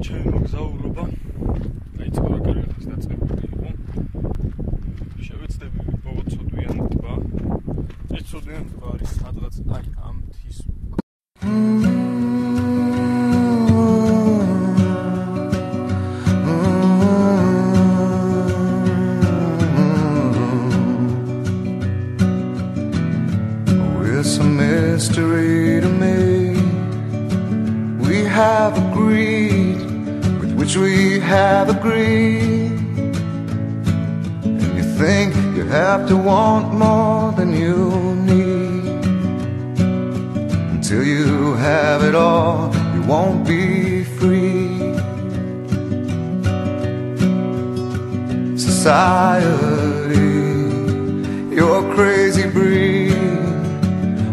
ჩემი მოგზაურობა დაიწყო რა კარგად დაწყებული იყო. შევეცდები მოვაცოდვიან ტბა. ეს ცოდვიან ტბა არის სადღაც აი ამ მთის It's a mystery to me. We have agreed with which we have agreed. And you think you have to want more than you need. Until you have it all, you won't be free. Society, you're a crazy breed.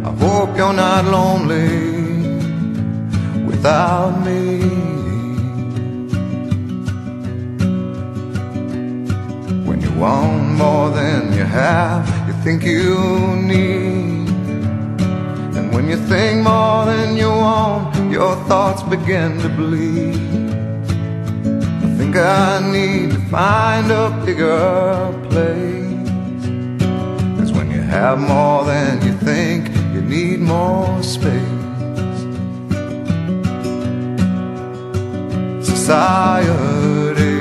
I hope you're not lonely without me. When you want more than you have, you think you need. And when you think more than you want, your thoughts begin to bleed. I think I need to find a bigger place. 'Cause when you have more than you think, you need more space. Society,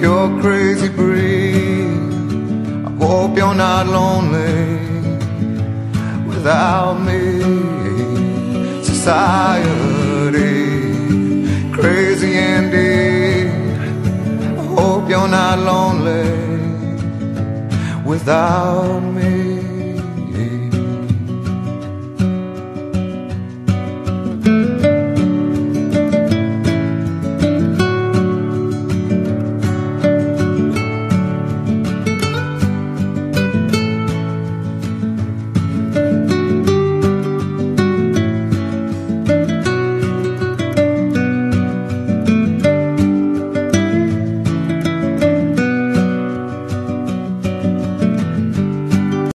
you're a crazy breed. I hope you're not lonely without me. Society, crazy indeed. I hope you're not lonely without me.